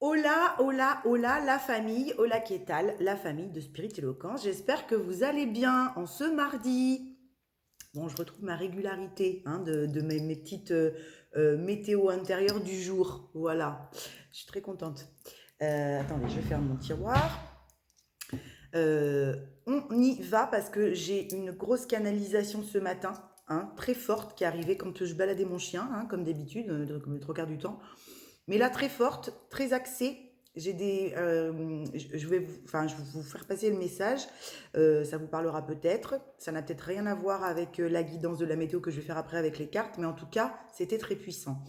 Hola, hola, hola, la famille, hola, qu'est tal, la famille de Spirit Éloquence. J'espère que vous allez bien en ce mardi. Bon, je retrouve ma régularité de mes petites météos intérieures du jour. Voilà, je suis très contente. Attendez, je ferme mon tiroir. On y va parce que j'ai une grosse canalisation ce matin, très forte, qui est arrivée quand je baladais mon chien, comme d'habitude, comme le trois quarts du temps. Mais là, très forte, très axée. J'ai des, je vais vous, enfin, je vais vous faire passer le message. Ça vous parlera peut-être. Ça n'a peut-être rien à voir avec la guidance de la météo que je vais faire après avec les cartes, mais en tout cas, c'était très puissant.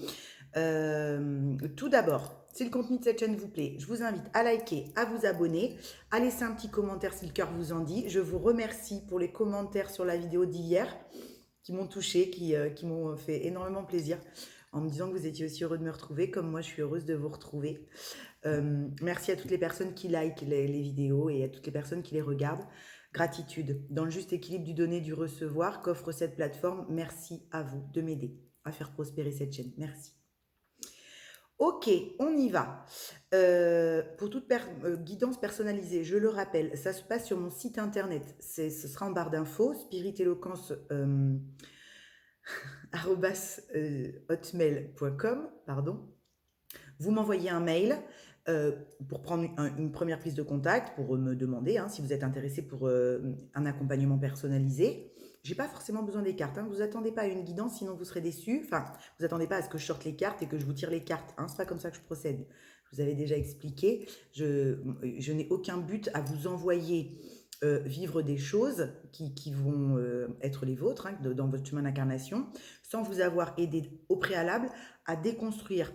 Tout d'abord, si le contenu de cette chaîne vous plaît, je vous invite à liker, à vous abonner, à laisser un petit commentaire si le cœur vous en dit. Je vous remercie pour les commentaires sur la vidéo d'hier qui m'ont touché, qui m'ont fait énormément plaisir en me disant que vous étiez aussi heureux de me retrouver, comme moi je suis heureuse de vous retrouver. Merci à toutes les personnes qui likent les vidéos et à toutes les personnes qui les regardent. Gratitude. Dans le juste équilibre du donner et du recevoir qu'offre cette plateforme, merci à vous de m'aider à faire prospérer cette chaîne. Merci. Ok, on y va. Pour toute guidance personnalisée, je le rappelle, ça se passe sur mon site internet. Ce sera en barre d'infos, spiritéloquence, hotmail.com, pardon. Vous m'envoyez un mail pour prendre une première prise de contact, pour me demander si vous êtes intéressé pour un accompagnement personnalisé. J'ai pas forcément besoin des cartes. Vous attendez pas à une guidance, sinon vous serez déçus. Enfin, vous attendez pas à ce que je sorte les cartes et que je vous tire les cartes. C'est pas comme ça que je procède. Je vous avais déjà expliqué. Je n'ai aucun but à vous envoyer vivre des choses qui vont être les vôtres dans votre chemin d'incarnation, sans vous avoir aidé au préalable à déconstruire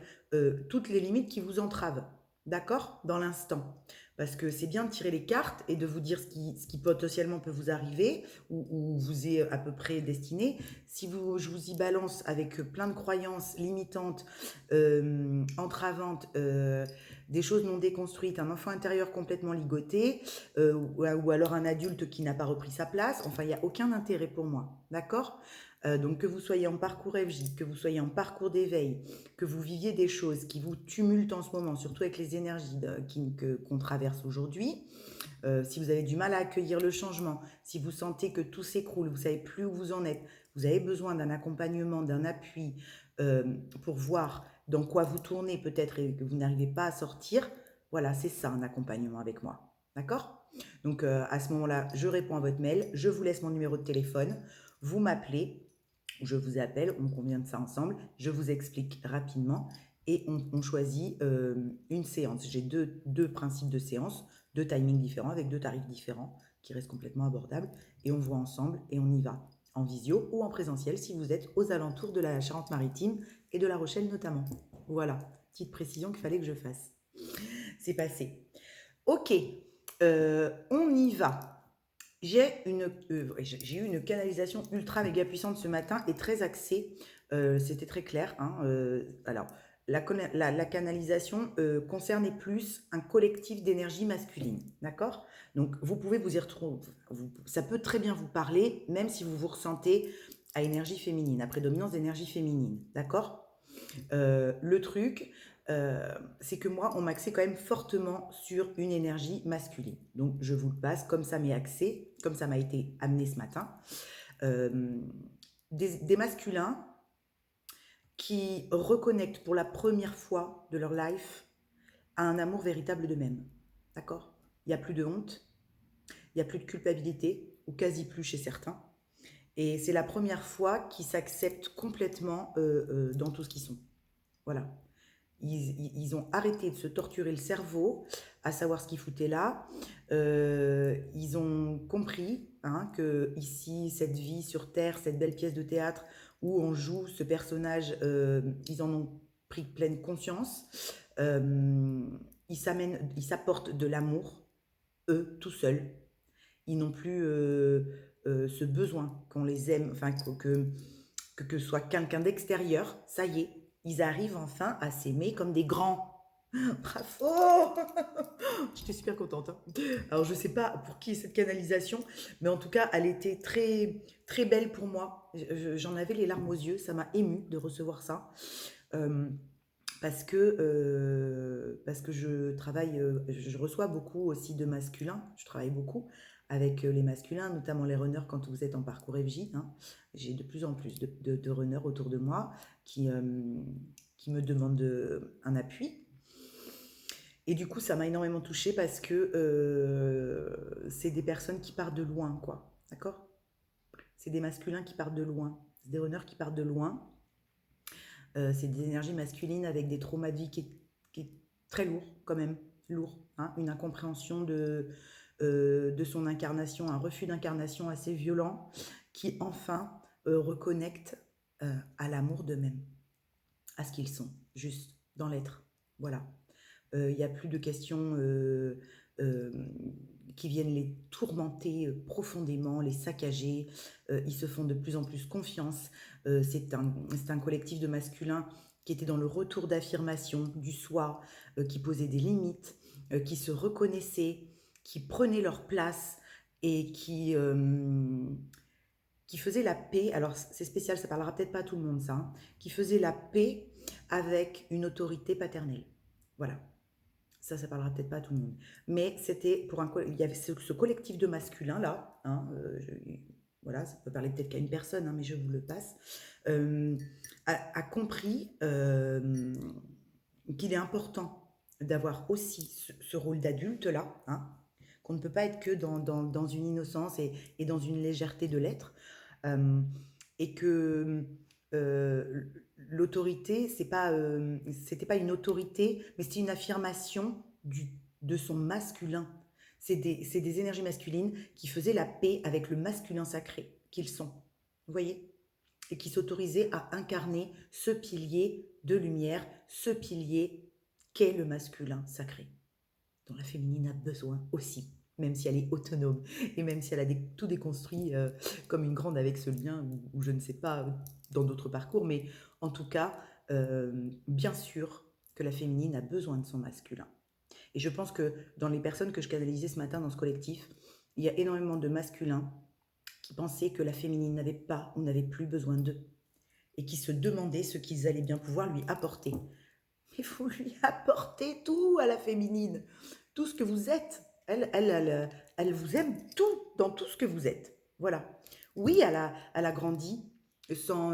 toutes les limites qui vous entravent, d'accord, dans l'instant. Parce que c'est bien de tirer les cartes et de vous dire ce qui potentiellement peut vous arriver ou vous est à peu près destiné. Si je vous y balance avec plein de croyances limitantes, entravantes, des choses non déconstruites, un enfant intérieur complètement ligoté, ou alors un adulte qui n'a pas repris sa place, enfin, il n'y a aucun intérêt pour moi, d'accord. Donc que vous soyez en parcours FJ, que vous soyez en parcours d'éveil, que vous viviez des choses qui vous tumultent en ce moment, surtout avec les énergies qu'on traverse aujourd'hui, si vous avez du mal à accueillir le changement, si vous sentez que tout s'écroule, vous ne savez plus où vous en êtes, vous avez besoin d'un accompagnement, d'un appui pour voir dans quoi vous tournez peut-être et que vous n'arrivez pas à sortir, voilà, c'est ça un accompagnement avec moi. D'accord? Donc à ce moment-là, je réponds à votre mail, je vous laisse mon numéro de téléphone, vous m'appelez, je vous appelle, on convient de ça ensemble, je vous explique rapidement et on choisit une séance. J'ai deux principes de séance, deux timings différents avec deux tarifs différents qui restent complètement abordables et on voit ensemble et on y va en visio ou en présentiel si vous êtes aux alentours de la Charente-Maritime et de La Rochelle notamment. Voilà, petite précision qu'il fallait que je fasse. C'est passé. Ok, on y va. J'ai eu une canalisation ultra méga puissante ce matin et très axée. C'était très clair. Alors, la canalisation concernait plus un collectif d'énergie masculine. D'accord. Donc, vous pouvez vous y retrouver. Ça peut très bien vous parler, même si vous vous ressentez à énergie féminine, à prédominance d'énergie féminine. D'accord. Le truc, c'est que moi, on m'axait quand même fortement sur une énergie masculine. Donc, je vous le passe comme ça m'est axé, comme ça m'a été amené ce matin. Euh, des masculins qui reconnectent pour la première fois de leur life à un amour véritable d'eux-mêmes. D'accord. Il n'y a plus de honte, il n'y a plus de culpabilité, ou quasi plus chez certains. Et c'est la première fois qu'ils s'acceptent complètement dans tout ce qu'ils sont. Voilà. Ils ont arrêté de se torturer le cerveau à savoir ce qu'ils foutaient là. Ils ont compris que ici, cette vie sur Terre, cette belle pièce de théâtre où on joue ce personnage, ils en ont pris pleine conscience. Ils s'apportent de l'amour, eux, tout seuls. Ils n'ont plus ce besoin qu'on les aime, enfin que ce soit quelqu'un d'extérieur. Ça y est, ils arrivent enfin à s'aimer comme des grands. Bravo. J'étais super contente. Alors, je ne sais pas pour qui est cette canalisation, mais en tout cas, elle était très, très belle pour moi. J'en avais les larmes aux yeux. Ça m'a émue de recevoir ça. Euh, parce que je travaille, je reçois beaucoup aussi de masculins. Je travaille beaucoup avec les masculins, notamment les runners quand vous êtes en parcours FJ, hein. J'ai de plus en plus de runners autour de moi qui me demandent un appui. Et du coup, ça m'a énormément touchée parce que c'est des personnes qui partent de loin, quoi. D'accord? C'est des masculins qui partent de loin. C'est des runners qui partent de loin. C'est des énergies masculines avec des traumas de vie qui est très lourd, quand même. Lourd. Hein, une incompréhension de son incarnation, un refus d'incarnation assez violent qui, enfin, reconnecte à l'amour d'eux-mêmes, à ce qu'ils sont, juste dans l'être. Voilà. Il n'y a plus de questions euh, qui viennent les tourmenter profondément, les saccager. Ils se font de plus en plus confiance. C'est un collectif de masculins qui était dans le retour d'affirmation du soi, qui posait des limites, qui se reconnaissaient, qui prenaient leur place et qui faisaient la paix. Alors c'est spécial, ça parlera peut-être pas à tout le monde ça, hein, qui faisaient la paix avec une autorité paternelle. Voilà. Ça parlera peut-être pas à tout le monde. Mais c'était pour il y avait ce collectif de masculins là, hein, voilà, ça peut parler peut-être qu'à une personne, hein, mais je vous le passe, a compris qu'il est important d'avoir aussi ce rôle d'adulte là, hein, qu'on ne peut pas être que dans une innocence et dans une légèreté de l'être, et que euh, l'autorité, c'était pas une autorité, mais c'était une affirmation de son masculin. C'est des énergies masculines qui faisaient la paix avec le masculin sacré qu'ils sont. Vous voyez? Et qui s'autorisaient à incarner ce pilier de lumière, ce pilier qu'est le masculin sacré, dont la féminine a besoin aussi, même si elle est autonome et même si elle a tout déconstruit comme une grande avec ce lien, ou je ne sais pas, dans d'autres parcours, mais en tout cas, bien sûr que la féminine a besoin de son masculin. Et je pense que dans les personnes que je canalisais ce matin dans ce collectif, il y a énormément de masculins qui pensaient que la féminine n'avait pas ou n'avait plus besoin d'eux et qui se demandaient ce qu'ils allaient bien pouvoir lui apporter. Il faut lui apporter tout à la féminine, tout ce que vous êtes. Elle vous aime tout, dans tout ce que vous êtes. Voilà. Oui, elle a grandi sans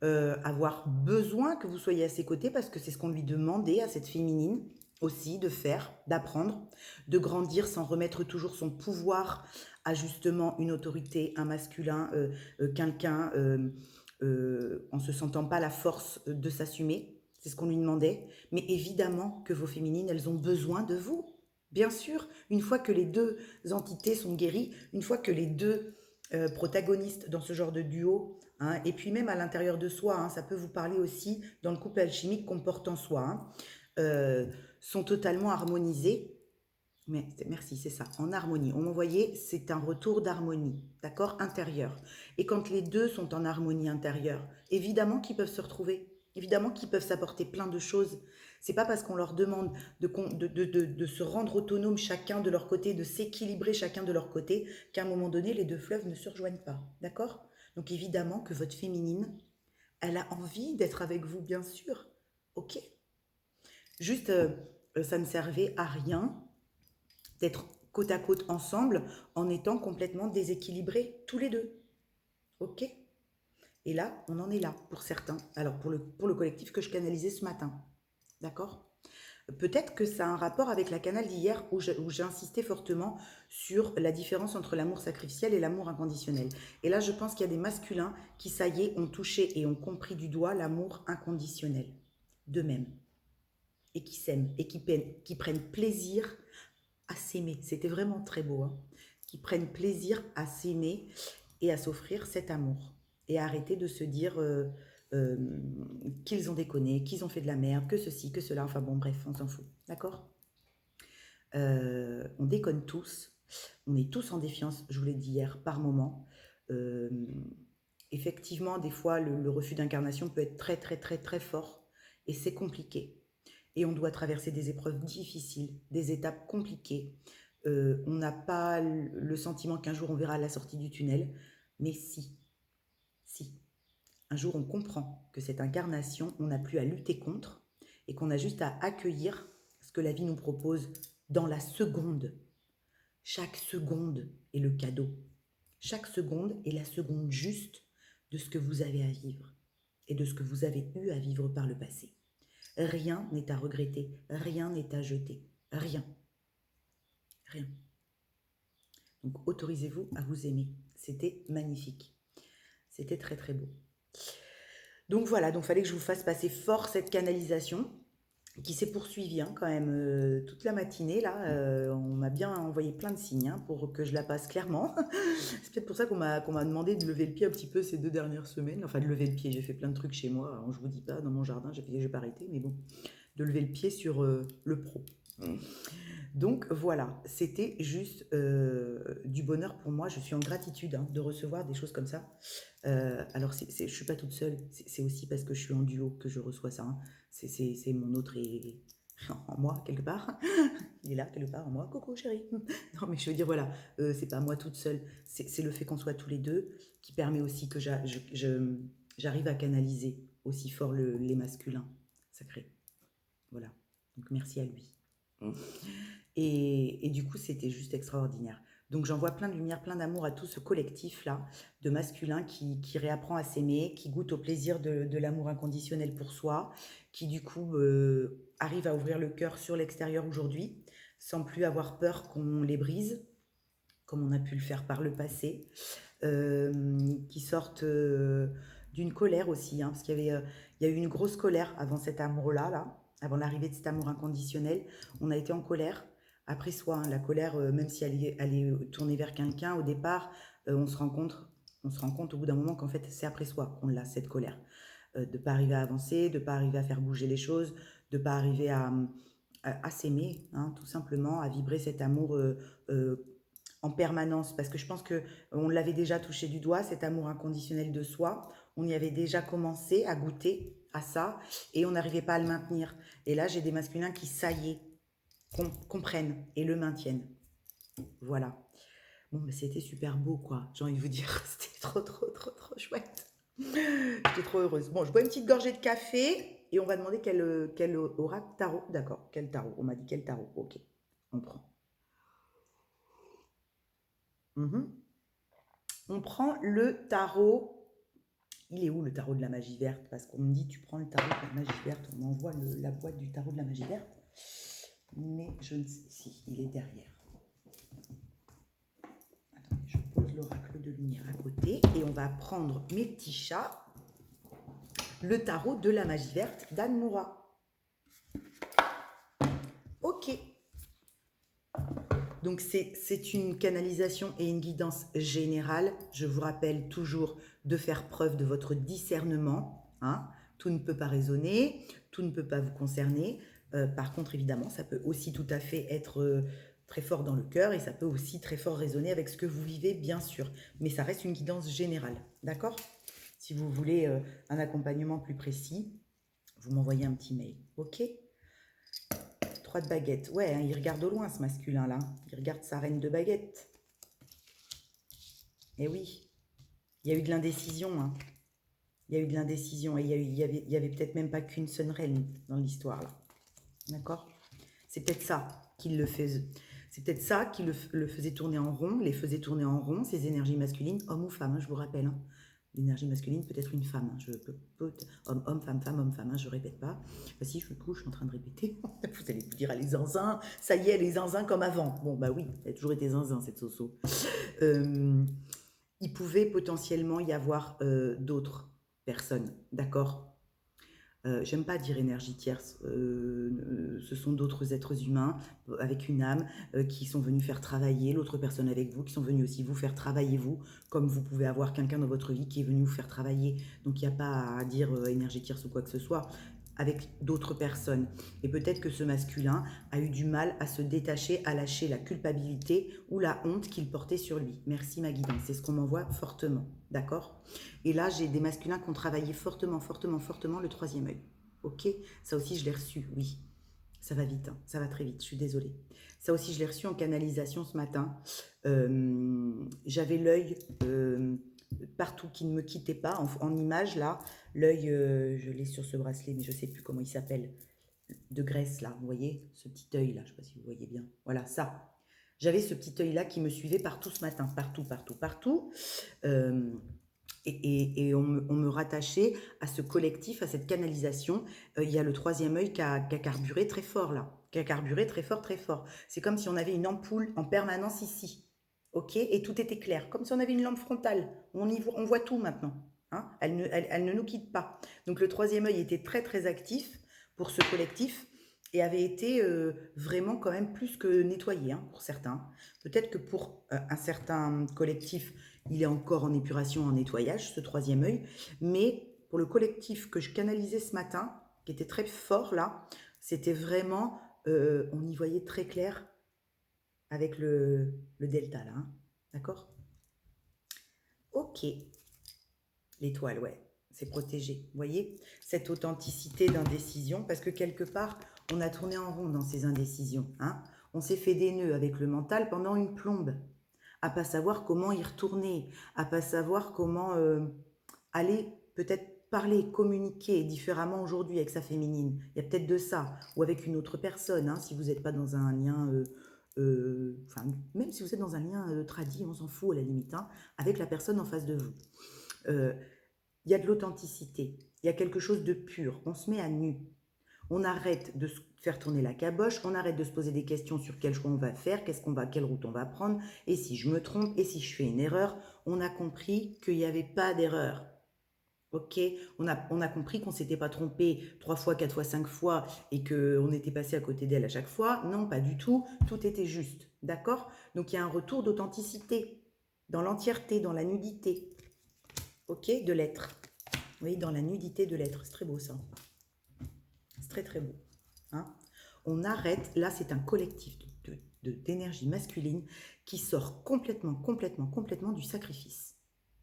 avoir besoin que vous soyez à ses côtés, parce que c'est ce qu'on lui demandait à cette féminine aussi de faire, d'apprendre, de grandir sans remettre toujours son pouvoir à justement une autorité, un masculin, quelqu'un, en se sentant pas la force de s'assumer. C'est ce qu'on lui demandait. Mais évidemment que vos féminines, elles ont besoin de vous. Bien sûr, une fois que les deux entités sont guéries, une fois que les deux protagonistes dans ce genre de duo, hein, et puis même à l'intérieur de soi, hein, ça peut vous parler aussi dans le couple alchimique qu'on porte en soi, hein, sont totalement harmonisés. Mais merci, c'est ça, en harmonie. On m'envoyait, c'est un retour d'harmonie, d'accord, intérieur. Et quand les deux sont en harmonie intérieure, évidemment qu'ils peuvent se retrouver, évidemment qu'ils peuvent s'apporter plein de choses. C'est pas parce qu'on leur demande de se rendre autonomes chacun de leur côté, de s'équilibrer chacun de leur côté, qu'à un moment donné, les deux fleuves ne se rejoignent pas, d'accord? Donc évidemment que votre féminine, elle a envie d'être avec vous, bien sûr, ok? Juste, ça ne servait à rien d'être côte à côte ensemble en étant complètement déséquilibrés tous les deux. Ok? Et là, on en est là pour certains. Alors pour le collectif que je canalisais ce matin. D'accord? Peut-être que ça a un rapport avec la canal d'hier où j'ai insisté fortement sur la différence entre l'amour sacrificiel et l'amour inconditionnel. Et là, je pense qu'il y a des masculins qui, ça y est, ont touché et ont compris du doigt l'amour inconditionnel d'eux-mêmes. Et qui s'aiment et qui prennent plaisir à s'aimer. C'était vraiment très beau, hein, qui prennent plaisir à s'aimer et à s'offrir cet amour. Et à arrêter de se dire euh, qu'ils ont déconné, qu'ils ont fait de la merde, que ceci, que cela. Enfin bon, bref, on s'en fout. D'accord? On déconne tous. On est tous en défiance, je vous l'ai dit hier, par moment. Euh, Effectivement, des fois, le refus d'incarnation peut être très, très, très, très fort. Et c'est compliqué. Et on doit traverser des épreuves difficiles, des étapes compliquées. On n'a pas le sentiment qu'un jour on verra la sortie du tunnel, mais si. Un jour on comprend que cette incarnation, on n'a plus à lutter contre et qu'on a juste à accueillir ce que la vie nous propose dans la seconde. Chaque seconde est le cadeau. Chaque seconde est la seconde juste de ce que vous avez à vivre et de ce que vous avez eu à vivre par le passé. Rien n'est à regretter, rien n'est à jeter, rien. Rien. Donc autorisez-vous à vous aimer. C'était magnifique. C'était très très beau. Donc voilà, donc fallait que je vous fasse passer fort cette canalisation qui s'est poursuivie quand même toute la matinée. Là, on m'a bien envoyé plein de signes pour que je la passe clairement. C'est peut-être pour ça qu'on m'a demandé de lever le pied un petit peu ces 2 dernières semaines. Enfin, de lever le pied, j'ai fait plein de trucs chez moi. Alors, je vous dis pas, dans mon jardin, j'ai pas arrêté, mais bon, de lever le pied sur le pro. Donc voilà, c'était juste du bonheur pour moi. Je suis en gratitude de recevoir des choses comme ça. Alors, je ne suis pas toute seule. C'est aussi parce que je suis en duo que je reçois ça. C'est mon autre et en moi, quelque part. Il est là, quelque part, en moi. Coucou, chérie. Non, mais je veux dire, voilà, c'est pas moi toute seule. C'est le fait qu'on soit tous les deux qui permet aussi que j'arrive à canaliser aussi fort les masculins sacrés. Voilà. Donc, merci à lui. Et du coup, c'était juste extraordinaire. Donc, j'envoie plein de lumière, plein d'amour à tout ce collectif-là de masculins qui réapprend à s'aimer, qui goûte au plaisir de l'amour inconditionnel pour soi, qui du coup arrive à ouvrir le cœur sur l'extérieur aujourd'hui, sans plus avoir peur qu'on les brise, comme on a pu le faire par le passé, qui sortent d'une colère aussi, parce qu'il y a eu une grosse colère avant cet amour-là, avant l'arrivée de cet amour inconditionnel. On a été en colère après soi. La colère, même si elle est tournée vers quelqu'un, au départ, on se rend compte au bout d'un moment qu'en fait, c'est après soi qu'on a cette colère. De ne pas arriver à avancer, de ne pas arriver à faire bouger les choses, de ne pas arriver à s'aimer, tout simplement, à vibrer cet amour en permanence. Parce que je pense qu'on l'avait déjà touché du doigt, cet amour inconditionnel de soi. On y avait déjà commencé à goûter à ça et on n'arrivait pas à le maintenir. Et là, j'ai des masculins qui, ça y est, comprennent et le maintiennent. Voilà. Bon, mais c'était super beau, quoi. J'ai envie de vous dire, c'était trop chouette. J'étais trop heureuse. Bon, je bois une petite gorgée de café et on va demander quel aura tarot. D'accord, quel tarot? On m'a dit quel tarot. Ok, on prend. On prend le tarot. Il est où le tarot de la magie verte? Parce qu'on me dit, tu prends le tarot de la magie verte. On m'envoie la boîte du tarot de la magie verte. Mais je ne sais si, il est derrière. Attendez, je pose l'oracle de lumière à côté et on va prendre mes petits chats. Le tarot de la magie verte d'Anne Moura. Ok. Donc c'est une canalisation et une guidance générale. Je vous rappelle toujours de faire preuve de votre discernement. Tout ne peut pas résonner, tout ne peut pas vous concerner. Par contre, évidemment, ça peut aussi tout à fait être très fort dans le cœur et ça peut aussi très fort résonner avec ce que vous vivez, bien sûr. Mais ça reste une guidance générale, d'accord? Si vous voulez un accompagnement plus précis, vous m'envoyez un petit mail, ok? 3 de baguettes. Ouais, il regarde au loin, ce masculin-là. Il regarde sa reine de baguettes. Eh oui, il y a eu de l'indécision. Il y a eu de l'indécision et il y avait peut-être même pas qu'une seule reine dans l'histoire, là. D'accord? C'est peut-être ça qui le faisait. C'est peut-être ça qui le faisait tourner en rond, les faisait tourner en rond, ces énergies masculines, hommes ou femmes, je vous rappelle. L'énergie masculine peut être une femme. Homme, femme, je répète pas. Si, je suis en train de répéter. Vous allez vous dire, les zinzins, ça y est, les zinzins comme avant. Bon, bah oui, elle a toujours été zinzin, cette Soso. Il pouvait potentiellement y avoir d'autres personnes, d'accord? J'aime pas dire énergie tierce, ce sont d'autres êtres humains avec une âme qui sont venus faire travailler l'autre personne avec vous, qui sont venus aussi vous faire travailler vous, comme vous pouvez avoir quelqu'un dans votre vie qui est venu vous faire travailler. Donc il n'y a pas à dire énergie tierce ou quoi que ce soit, avec d'autres personnes. Et peut-être que ce masculin a eu du mal à se détacher, à lâcher la culpabilité ou la honte qu'il portait sur lui. Merci ma guidance, c'est ce qu'on m'envoie fortement, d'accord? Et là, j'ai des masculins qui ont travaillé fortement le 3e œil. Ok? Ça aussi, je l'ai reçu, oui. Ça va vite, ça va très vite, je suis désolée. Ça aussi, je l'ai reçu en canalisation ce matin. J'avais l'œil partout qui ne me quittait pas, en image là. L'œil, je l'ai sur ce bracelet, mais je ne sais plus comment il s'appelle. de graisse là, vous voyez, ce petit œil là, je ne sais pas si vous voyez bien. Voilà, ça. J'avais ce petit œil là qui me suivait partout ce matin, partout, partout, partout. Euh, et on me rattachait à ce collectif, à cette canalisation. Il y a le troisième œil qui a carburé très fort là, qui a carburé très fort, très fort. C'est comme si on avait une ampoule en permanence ici, ok? Et tout était clair, comme si on avait une lampe frontale. On voit tout maintenant. Hein, elle ne nous quitte pas. Donc le troisième œil était très très actif pour ce collectif et avait été vraiment quand même plus que nettoyé hein, pour certains. Peut-être que pour un certain collectif, il est encore en épuration, en nettoyage, ce troisième œil. Mais pour le collectif que je canalisais ce matin, qui était très fort là, c'était vraiment, on y voyait très clair avec le delta là. Hein. D'accord? Ok. L'étoile, ouais. C'est protégé. Vous voyez? Cette authenticité d'indécision, parce que quelque part, on a tourné en rond dans ces indécisions. Hein. On s'est fait des nœuds avec le mental pendant une plombe, à pas savoir comment y retourner, à pas savoir comment aller peut-être parler, communiquer différemment aujourd'hui avec sa féminine. Il y a peut-être de ça, ou avec une autre personne, hein, si vous n'êtes pas dans un lien, enfin, même si vous êtes dans un lien tradit, on s'en fout à la limite, hein, avec la personne en face de vous. Il y a de l'authenticité, il y a quelque chose de pur, on se met à nu. On arrête de se faire tourner la caboche, on arrête de se poser des questions sur quel choix on va faire, quelle route on va prendre, et si je me trompe, et si je fais une erreur. On a compris qu'il n'y avait pas d'erreur. Ok, on a compris qu'on ne s'était pas trompé 3 fois, 4 fois, 5 fois et qu'on était passé à côté d'elle à chaque fois. Non, pas du tout. Tout était juste. D'accord? Donc il y a un retour d'authenticité dans l'entièreté, dans la nudité. Ok? De l'être. Oui, dans la nudité de l'être. C'est très beau ça. C'est très très beau. Hein? On arrête, là c'est un collectif d'énergie masculine qui sort complètement, complètement, complètement du sacrifice.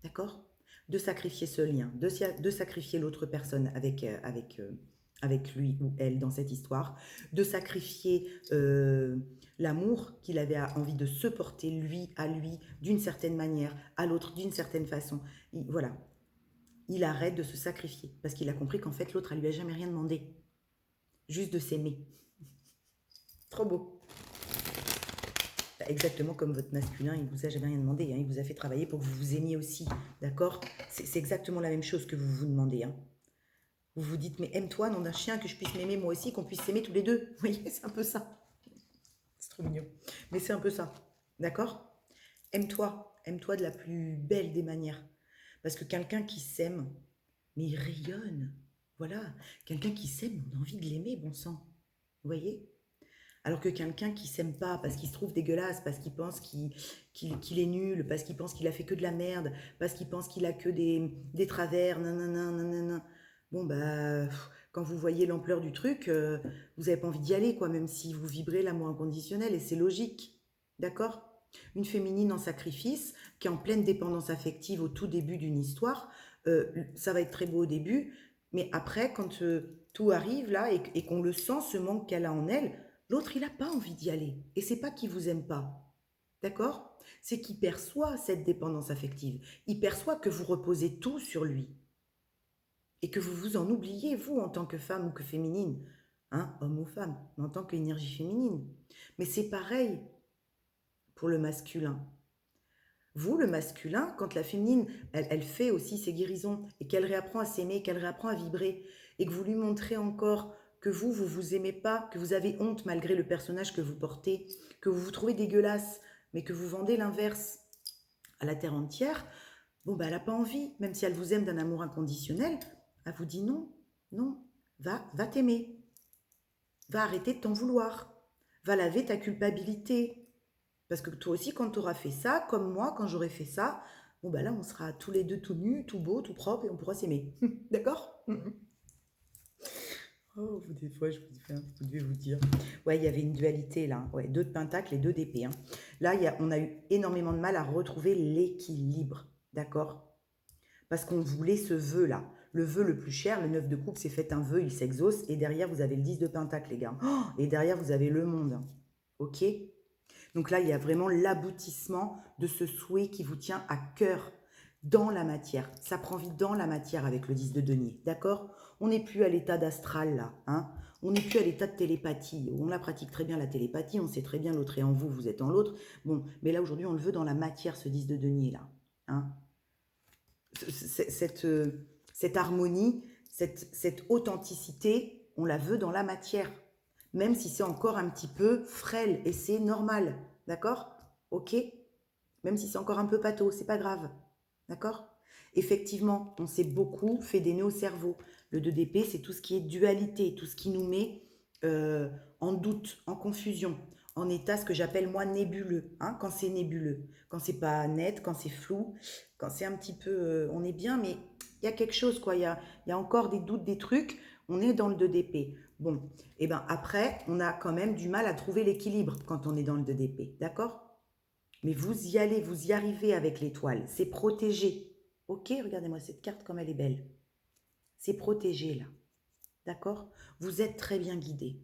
D'accord? De sacrifier ce lien, de sacrifier l'autre personne avec lui ou elle dans cette histoire, de sacrifier l'amour qu'il avait envie de se porter lui à lui d'une certaine manière, à l'autre d'une certaine façon. Voilà, il arrête de se sacrifier parce qu'il a compris qu'en fait l'autre, elle lui a jamais rien demandé, juste de s'aimer. Trop beau. Exactement comme votre masculin, il vous a jamais rien demandé, hein, il vous a fait travailler pour que vous vous aimiez aussi, d'accord? C'est exactement la même chose que vous vous demandez. Hein. Vous vous dites, mais aime-toi, nom d'un chien, que je puisse m'aimer moi aussi, qu'on puisse s'aimer tous les deux. Vous voyez, c'est un peu ça. C'est trop mignon. Mais c'est un peu ça, d'accord? Aime-toi de la plus belle des manières. Parce que quelqu'un qui s'aime, mais il rayonne. Voilà, quelqu'un qui s'aime, on a envie de l'aimer, bon sang. Vous voyez? Alors que quelqu'un qui s'aime pas parce qu'il se trouve dégueulasse, parce qu'il pense qu'il est nul, parce qu'il pense qu'il a fait que de la merde, parce qu'il pense qu'il a que des travers, nanana, nanana. Bon, bah, quand vous voyez l'ampleur du truc, vous n'avez pas envie d'y aller, quoi, même si vous vibrez l'amour inconditionnel, et c'est logique. D'accord? Une féminine en sacrifice, qui est en pleine dépendance affective au tout début d'une histoire, ça va être très beau au début, mais après, quand tout arrive là et qu'on le sent, ce manque qu'elle a en elle, l'autre, il n'a pas envie d'y aller. Et c'est pas qu'il vous aime pas. D'accord? C'est qu'il perçoit cette dépendance affective. Il perçoit que vous reposez tout sur lui. Et que vous vous en oubliez, vous, en tant que femme ou que féminine. Hein, homme ou femme, mais en tant qu'énergie féminine. Mais c'est pareil pour le masculin. Vous, le masculin, quand la féminine, elle fait aussi ses guérisons et qu'elle réapprend à s'aimer, qu'elle réapprend à vibrer et que vous lui montrez encore que vous aimez pas, que vous avez honte malgré le personnage que vous portez, que vous vous trouvez dégueulasse, mais que vous vendez l'inverse à la terre entière, bon, bah, elle n'a pas envie, même si elle vous aime d'un amour inconditionnel, elle vous dit non, non, va t'aimer, va arrêter de t'en vouloir, va laver ta culpabilité, parce que toi aussi, quand tu auras fait ça, comme moi, quand j'aurai fait ça, bon, bah là, on sera tous les deux tout nus, tout beaux, tout propres, et on pourra s'aimer. D'accord? Oh, des fois, je devais vous dire. Ouais, il y avait une dualité là. Ouais, 2 de pentacle et 2 d'épée. Hein. Là, on a eu énormément de mal à retrouver l'équilibre. D'accord? Parce qu'on voulait ce vœu-là. Le vœu le plus cher, le 9 de coupe, c'est fait un vœu, il s'exauce. Et derrière, vous avez le 10 de pentacle, les gars. Oh, et derrière, vous avez le monde. Ok? Donc là, il y a vraiment l'aboutissement de ce souhait qui vous tient à cœur dans la matière. Ça prend vie dans la matière avec le 10 de denier, d'accord? On n'est plus à l'état d'astral là, hein? On n'est plus à l'état de télépathie. On la pratique très bien, la télépathie. On sait très bien l'autre est en vous, vous êtes en l'autre. Bon, mais là, aujourd'hui, on le veut dans la matière, ce 10 de denier, là. Hein, cette harmonie, cette authenticité, on la veut dans la matière. Même si c'est encore un petit peu frêle. Et c'est normal. D'accord? Ok? Même si c'est encore un peu pâteau, c'est pas grave. D'accord? Effectivement, on s'est beaucoup fait des nœuds au cerveau. Le 2 d'épée, c'est tout ce qui est dualité, tout ce qui nous met en doute, en confusion, en état, ce que j'appelle moi nébuleux, hein, quand c'est nébuleux, quand c'est pas net, quand c'est flou, quand c'est un petit peu, on est bien, mais il y a quelque chose, quoi, il y a encore des doutes, des trucs, on est dans le 2 d'épée. Bon, et ben après, on a quand même du mal à trouver l'équilibre quand on est dans le 2 d'épée, d'accord? Mais vous y allez, vous y arrivez avec l'étoile, c'est protégé. Ok, regardez-moi cette carte comme elle est belle. C'est protégé là. D'accord? Vous êtes très bien guidé.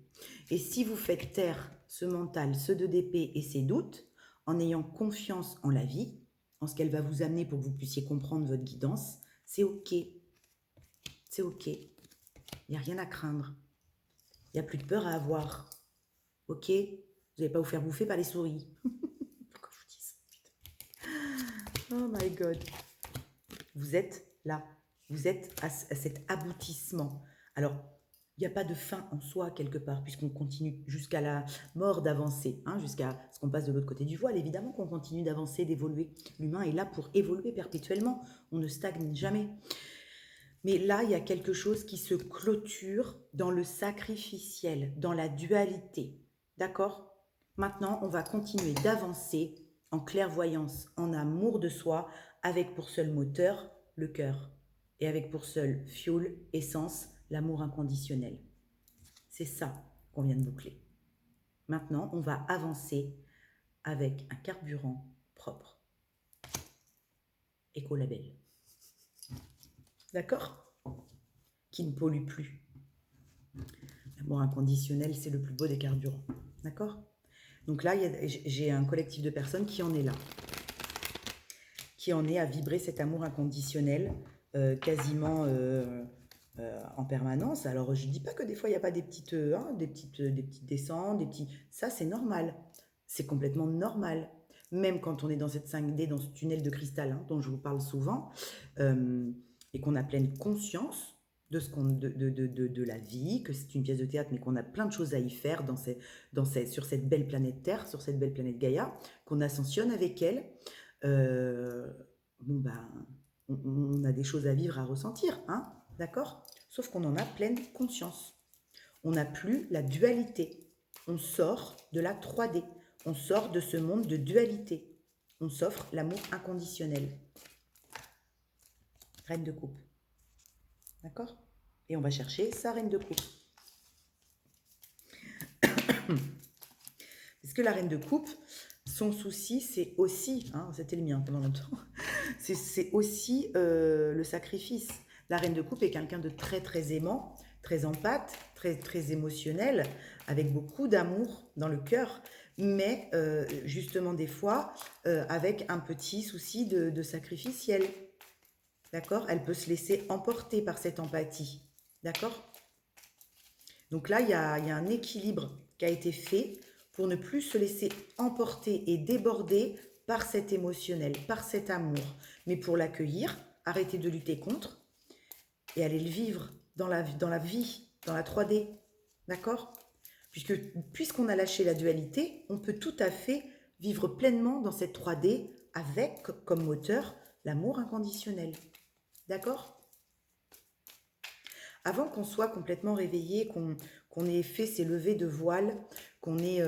Et si vous faites taire ce mental, ce 2 d'épée et ces doutes, en ayant confiance en la vie, en ce qu'elle va vous amener pour que vous puissiez comprendre votre guidance, c'est ok. C'est ok. Il n'y a rien à craindre. Il n'y a plus de peur à avoir. Ok? Vous n'allez pas vous faire bouffer par les souris. Pourquoi je vous dis ça? Oh my God. Vous êtes là. Vous êtes à cet aboutissement. Alors, il n'y a pas de fin en soi quelque part, puisqu'on continue jusqu'à la mort d'avancer, hein, jusqu'à ce qu'on passe de l'autre côté du voile. Évidemment qu'on continue d'avancer, d'évoluer. L'humain est là pour évoluer perpétuellement. On ne stagne jamais. Mais là, il y a quelque chose qui se clôture dans le sacrificiel, dans la dualité. D'accord? Maintenant, on va continuer d'avancer en clairvoyance, en amour de soi, avec pour seul moteur le cœur et avec pour seul fuel, essence, l'amour inconditionnel. C'est ça qu'on vient de boucler. Maintenant, on va avancer avec un carburant propre, écolabel. D'accord? Qui ne pollue plus. L'amour inconditionnel, c'est le plus beau des carburants. D'accord? Donc là, j'ai un collectif de personnes qui en est là. Qui en est à vibrer cet amour inconditionnel quasiment en permanence. Alors, je ne dis pas que des fois, il n'y a pas des petites descentes, des petits... Ça, c'est normal. C'est complètement normal. Même quand on est dans cette 5D, dans ce tunnel de cristal dont je vous parle souvent, et qu'on a pleine conscience de, de la vie, que c'est une pièce de théâtre, mais qu'on a plein de choses à y faire sur cette belle planète Terre, sur cette belle planète Gaïa, qu'on ascensionne avec elle. Bon ben, on a des choses à vivre, à ressentir, hein, d'accord? Sauf qu'on en a pleine conscience. On n'a plus la dualité. On sort de la 3D. On sort de ce monde de dualité. On s'offre l'amour inconditionnel. Reine de coupe. D'accord? Et on va chercher sa reine de coupe. Parce que la reine de coupe, son souci, c'est aussi, hein, c'était le mien pendant longtemps, c'est aussi le sacrifice. La reine de coupe est quelqu'un de très très aimant, très empathe, très très émotionnel, avec beaucoup d'amour dans le cœur, mais justement des fois avec un petit souci de sacrificiel. D'accord? Elle peut se laisser emporter par cette empathie. D'accord? Donc là, il y a un équilibre qui a été fait pour ne plus se laisser emporter et déborder par cet émotionnel, par cet amour, mais pour l'accueillir, arrêter de lutter contre et aller le vivre dans la vie, dans la 3D. D'accord? Puisqu'on a lâché la dualité, on peut tout à fait vivre pleinement dans cette 3D avec comme moteur l'amour inconditionnel. D'accord? Avant qu'on soit complètement réveillé, qu'on ait fait ces levées de voile, qu'on ait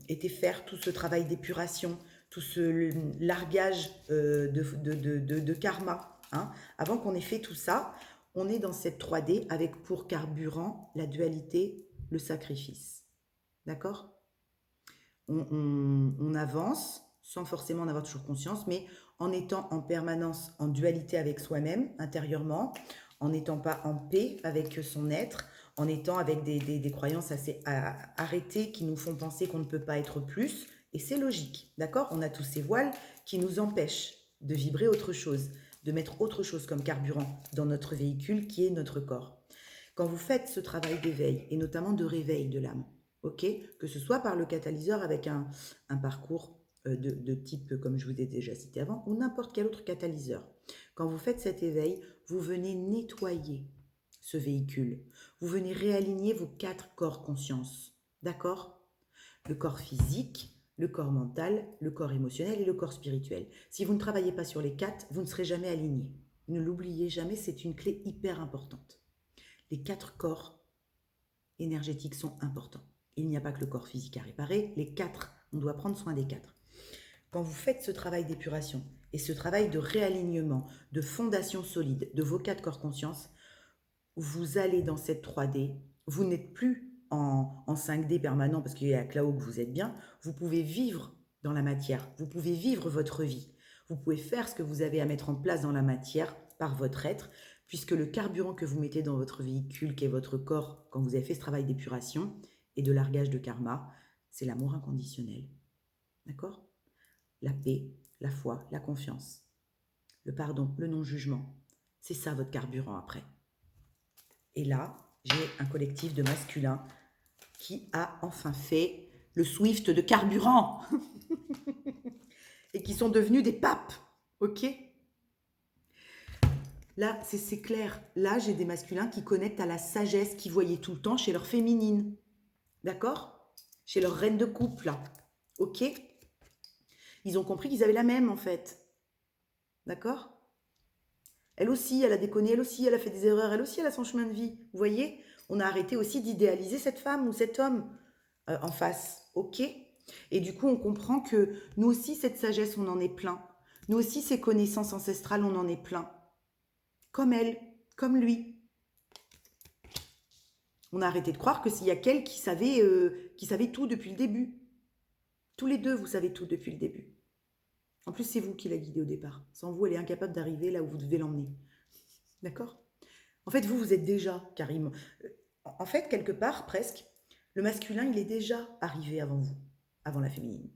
été faire tout ce travail d'épuration, tout ce largage de karma, hein, avant qu'on ait fait tout ça, on est dans cette 3D avec pour carburant la dualité, le sacrifice. D'accord? On avance sans forcément en avoir toujours conscience, mais en étant en permanence en dualité avec soi-même, intérieurement, en n'étant pas en paix avec son être, en étant avec des croyances assez arrêtées qui nous font penser qu'on ne peut pas être plus. Et c'est logique, d'accord? On a tous ces voiles qui nous empêchent de vibrer autre chose, de mettre autre chose comme carburant dans notre véhicule qui est notre corps. Quand vous faites ce travail d'éveil, et notamment de réveil de l'âme, ok, que ce soit par le catalyseur avec un parcours de type, comme je vous ai déjà cité avant, ou n'importe quel autre catalyseur, quand vous faites cet éveil, vous venez nettoyer ce véhicule. Vous venez réaligner vos 4 corps conscience. D'accord? Le corps physique, le corps mental, le corps émotionnel et le corps spirituel. Si vous ne travaillez pas sur les 4, vous ne serez jamais aligné. Ne l'oubliez jamais, c'est une clé hyper importante. Les 4 corps énergétiques sont importants. Il n'y a pas que le corps physique à réparer, les 4, on doit prendre soin des 4. Quand vous faites ce travail d'épuration et ce travail de réalignement, de fondation solide de vos 4 corps conscience, vous allez dans cette 3D, vous n'êtes plus en 5D permanent parce qu'il y a que là-haut que vous êtes bien, vous pouvez vivre dans la matière, vous pouvez vivre votre vie, vous pouvez faire ce que vous avez à mettre en place dans la matière par votre être, puisque le carburant que vous mettez dans votre véhicule, qui est votre corps, quand vous avez fait ce travail d'épuration et de largage de karma, c'est l'amour inconditionnel. D'accord? La paix, la foi, la confiance, le pardon, le non-jugement. C'est ça votre carburant après. Et là, j'ai un collectif de masculins qui a enfin fait le Swift de carburant et qui sont devenus des papes. Ok? Là, c'est clair. Là, j'ai des masculins qui connectent à la sagesse qu'ils voyaient tout le temps chez leur féminine. D'accord? Chez leur reine de couple, là. Ok? Ils ont compris qu'ils avaient la même, en fait. D'accord? Elle aussi, elle a déconné, elle aussi, elle a fait des erreurs, elle aussi, elle a son chemin de vie. Vous voyez? On a arrêté aussi d'idéaliser cette femme ou cet homme en face. Ok? Et du coup, on comprend que nous aussi, cette sagesse, on en est plein. Nous aussi, ces connaissances ancestrales, on en est plein. Comme elle, comme lui. On a arrêté de croire que s'il y a qu'elle qui savait tout depuis le début. Tous les deux, vous savez tout depuis le début. En plus, c'est vous qui l'a guidée au départ. Sans vous, elle est incapable d'arriver là où vous devez l'emmener. D'accord? En fait, vous êtes déjà carrément... En fait, quelque part, presque, le masculin, il est déjà arrivé avant vous, avant la féminine.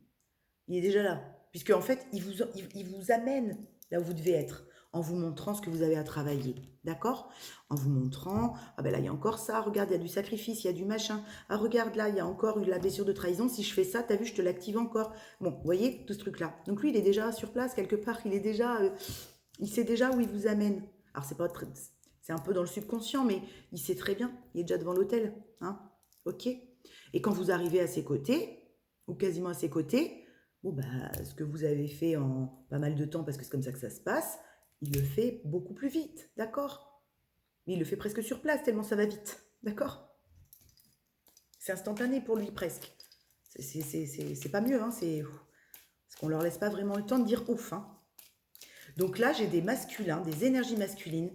Il est déjà là. Puisque, en fait, il vous amène là où vous devez être, en vous montrant ce que vous avez à travailler. D'accord? En vous montrant, ah ben là, il y a encore ça, regarde, il y a du sacrifice, il y a du machin. Ah, regarde, là, il y a encore la blessure de trahison. Si je fais ça, t'as vu, je te l'active encore. Bon, vous voyez, tout ce truc-là. Donc, lui, il est déjà sur place, quelque part. Il est déjà... il sait déjà où il vous amène. Alors, c'est pas très... C'est un peu dans le subconscient, mais il sait très bien. Il est déjà devant l'hôtel. Hein? Ok? Et quand vous arrivez à ses côtés, ou quasiment à ses côtés, bon, bah, ce que vous avez fait en pas mal de temps, parce que c'est comme ça que ça se passe, il le fait beaucoup plus vite, d'accord? Il le fait presque sur place, tellement ça va vite, d'accord? C'est instantané pour lui, presque. C'est pas mieux, hein, parce qu'on leur laisse pas vraiment le temps de dire ouf. Hein. Donc là, j'ai des masculins, des énergies masculines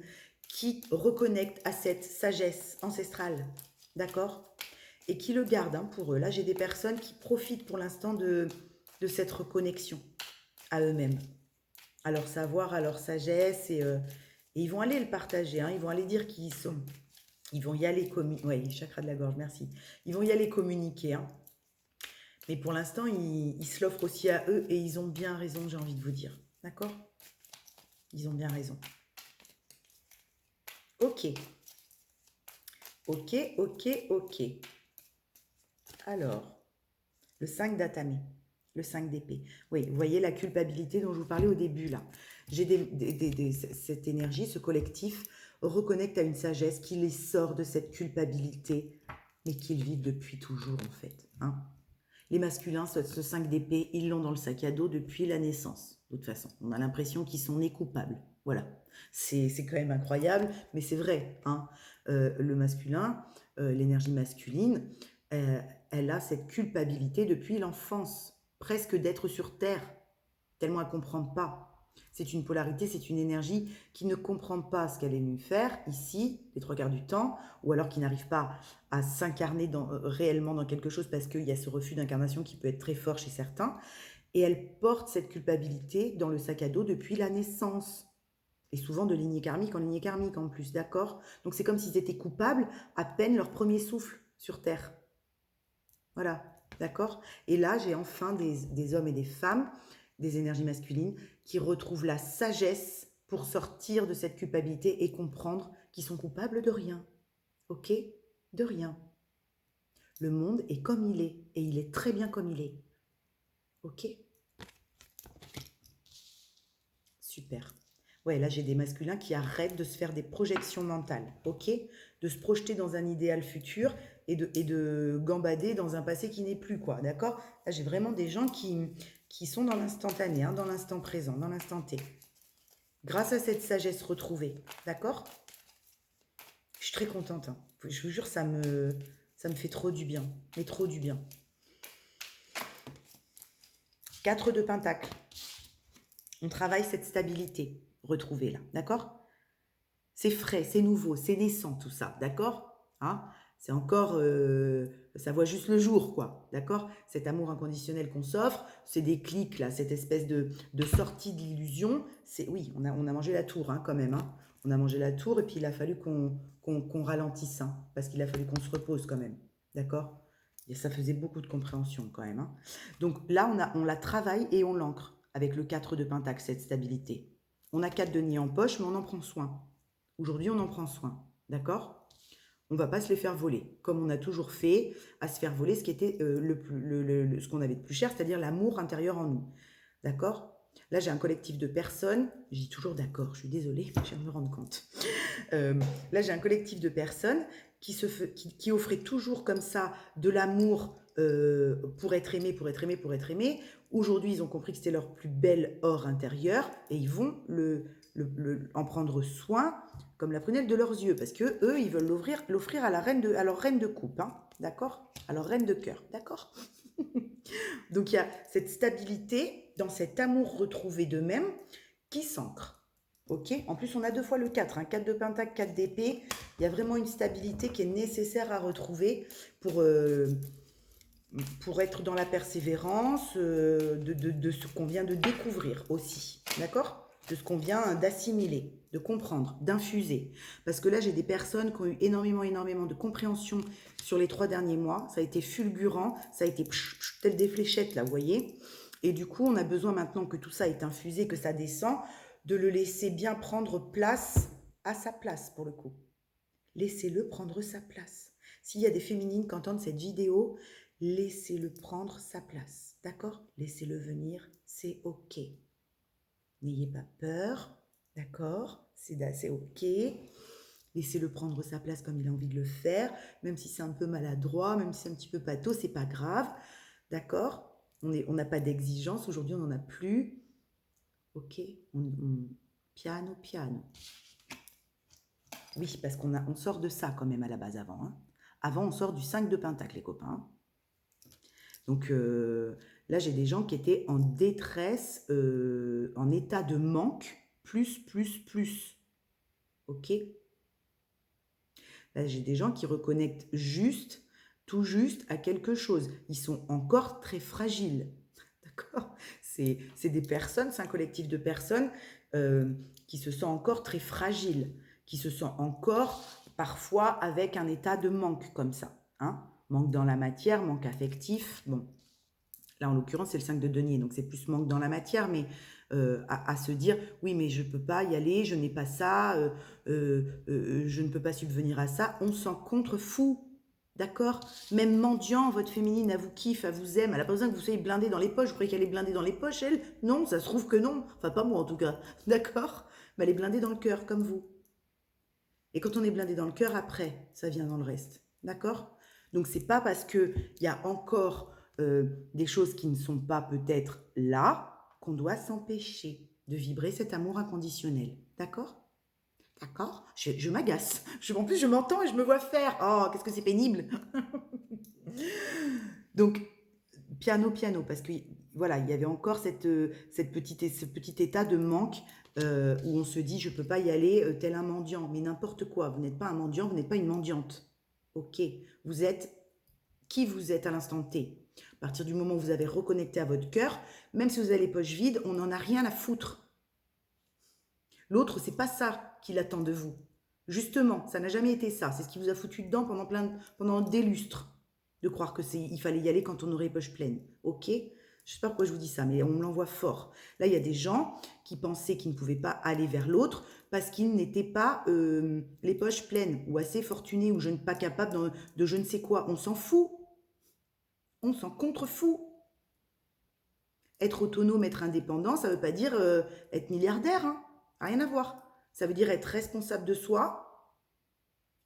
qui reconnectent à cette sagesse ancestrale, d'accord? Et qui le gardent hein, pour eux. Là, j'ai des personnes qui profitent pour l'instant de cette reconnexion à eux-mêmes, à leur savoir, à leur sagesse, et ils vont aller le partager, hein, ils vont aller dire qui ils sont. Ils vont y aller communiquer. Oui, chakra de la gorge, merci. Ils vont y aller communiquer. Hein. Mais pour l'instant, ils se l'offrent aussi à eux et ils ont bien raison, j'ai envie de vous dire. D'accord? Ils ont bien raison. Ok. Ok, ok, ok. Alors, le 5 d'Atame, le 5 d'épée. Oui, vous voyez la culpabilité dont je vous parlais au début, là. J'ai cette énergie, ce collectif reconnecte à une sagesse qui les sort de cette culpabilité, mais qu'ils vivent depuis toujours, en fait. Hein. Les masculins, ce 5 d'épée, ils l'ont dans le sac à dos depuis la naissance. De toute façon, on a l'impression qu'ils sont nés coupables. Voilà. C'est quand même incroyable, mais c'est vrai. Hein. Le masculin, l'énergie masculine, elle a cette culpabilité depuis l'enfance, presque d'être sur Terre, tellement elle ne comprend pas. C'est une polarité, c'est une énergie qui ne comprend pas ce qu'elle est venue faire ici, les 3 quarts du temps, ou alors qui n'arrive pas à s'incarner réellement dans quelque chose parce qu'il y a ce refus d'incarnation qui peut être très fort chez certains. Et elle porte cette culpabilité dans le sac à dos depuis la naissance. Et souvent de lignée karmique en lignée karmique en plus, d'accord? Donc c'est comme s'ils étaient coupables à peine leur premier souffle sur Terre. Voilà, d'accord? Et là, j'ai enfin des hommes et des femmes, des énergies masculines, qui retrouvent la sagesse pour sortir de cette culpabilité et comprendre qu'ils sont coupables de rien. ok? De rien. Le monde est comme il est, et il est très bien comme il est, ok? Super. Ouais, là, j'ai des masculins qui arrêtent de se faire des projections mentales, ok? De se projeter dans un idéal futur et de gambader dans un passé qui n'est plus, quoi, d'accord? Là, j'ai vraiment des gens qui sont dans l'instantané, hein, dans l'instant présent, dans l'instant T. Grâce à cette sagesse retrouvée, d'accord? Je suis très contente, hein. Je vous jure, ça me fait trop du bien, mais trop du bien. 4 de Pentacle. On travaille cette stabilité retrouvée là, d'accord? C'est frais, c'est nouveau, c'est naissant tout ça, d'accord? Hein? C'est encore, ça voit juste le jour, quoi, d'accord? Cet amour inconditionnel qu'on s'offre, ces déclics là, cette espèce de sortie de l'illusion, c'est oui, on a mangé la tour hein, quand même, hein. On a mangé la tour et puis il a fallu qu'on ralentisse, hein, parce qu'il a fallu qu'on se repose quand même, d'accord? Et ça faisait beaucoup de compréhension quand même, hein. Donc là, on la travaille et on l'ancre avec le 4 de Pentacle, cette stabilité. On a 4 deniers en poche, mais on en prend soin. Aujourd'hui, on en prend soin, d'accord? On ne va pas se les faire voler, comme on a toujours fait, à se faire voler ce qui était ce qu'on avait de plus cher, c'est-à-dire l'amour intérieur en nous, d'accord? Là, j'ai un collectif de personnes, je dis toujours d'accord, je suis désolée, je viens de me rendre compte. Là, j'ai un collectif de personnes qui offraient toujours comme ça de l'amour pour être aimé, pour être aimé, pour être aimé. Aujourd'hui, ils ont compris que c'était leur plus bel or intérieur et ils vont en prendre soin comme la prunelle de leurs yeux, parce que eux, ils veulent l'offrir à leur reine de coupe, hein, d'accord? À leur reine de cœur, d'accord? Donc il y a cette stabilité dans cet amour retrouvé d'eux-mêmes qui s'ancre. Ok? En plus, on a 2 fois le 4, hein, 4 de Pentacle, 4 d'épée. Il y a vraiment une stabilité qui est nécessaire à retrouver pour être dans la persévérance de ce qu'on vient de découvrir aussi. D'accord? De ce qu'on vient d'assimiler, de comprendre, d'infuser. Parce que là, j'ai des personnes qui ont eu énormément de compréhension sur les 3 derniers mois. Ça a été fulgurant, ça a été tel des fléchettes, là, vous voyez. Et du coup, on a besoin maintenant que tout ça est infusé, que ça descend, de le laisser bien prendre place à sa place, pour le coup. Laissez-le prendre sa place. S'il y a des féminines qui entendent cette vidéo, laissez-le prendre sa place. D'accord? Laissez-le venir, c'est OK. N'ayez pas peur, d'accord? C'est OK. Laissez-le prendre sa place comme il a envie de le faire, même si c'est un peu maladroit, même si c'est un petit peu pâteau, c'est pas grave. D'accord? On n'a pas d'exigence, aujourd'hui on n'en a plus. OK? Piano, piano. Oui, parce on sort de ça quand même à la base avant, hein. Avant, on sort du 5 de Pentacle, les copains. Donc là, j'ai des gens qui étaient en détresse, en état de manque, plus. OK? Là, j'ai des gens qui reconnectent juste, tout juste à quelque chose. Ils sont encore très fragiles. D'accord? C'est des personnes, c'est un collectif de personnes qui se sent encore très fragiles, qui se sent encore parfois avec un état de manque comme ça. Hein? Manque dans la matière, manque affectif. Bon, là en l'occurrence c'est le 5 de denier, donc c'est plus manque dans la matière, mais à se dire oui mais je ne peux pas y aller, je n'ai pas ça, je ne peux pas subvenir à ça, on s'en contrefou. D'accord? Même mendiant, votre féminine, elle vous kiffe, elle vous aime, elle n'a pas besoin que vous soyez blindée dans les poches. Vous croyez qu'elle est blindée dans les poches, elle? Non, ça se trouve que non. Enfin, pas moi en tout cas. D'accord? Mais elle est blindée dans le cœur, comme vous. Et quand on est blindé dans le cœur, après, ça vient dans le reste. D'accord? Donc, c'est pas parce qu'il y a encore des choses qui ne sont pas peut-être là qu'on doit s'empêcher de vibrer cet amour inconditionnel. D'accord? D'accord? Je m'agace. En plus, je m'entends et je me vois faire. Oh, qu'est-ce que c'est pénible. Donc, piano, parce que voilà, il y avait encore ce petit état de manque où on se dit, je ne peux pas y aller tel un mendiant. Mais n'importe quoi, vous n'êtes pas un mendiant, vous n'êtes pas une mendiante. Ok, vous êtes qui vous êtes à l'instant T. À partir du moment où vous avez reconnecté à votre cœur, même si vous avez les poches vides, on n'en a rien à foutre. L'autre, c'est pas ça qu'il attend de vous. Justement, ça n'a jamais été ça. C'est ce qui vous a foutu dedans pendant des lustres. De croire il fallait y aller quand on aurait les poches pleines. Ok? Je sais pas pourquoi je vous dis ça, mais on me l'envoie fort. Là, il y a des gens qui pensaient qu'ils ne pouvaient pas aller vers l'autre parce qu'ils n'étaient pas les poches pleines ou assez fortunés ou je ne pas capable de je ne sais quoi. On s'en fout. On s'en contrefout. Être autonome, être indépendant, ça ne veut pas dire être milliardaire. Hein. Rien à voir. Ça veut dire être responsable de soi,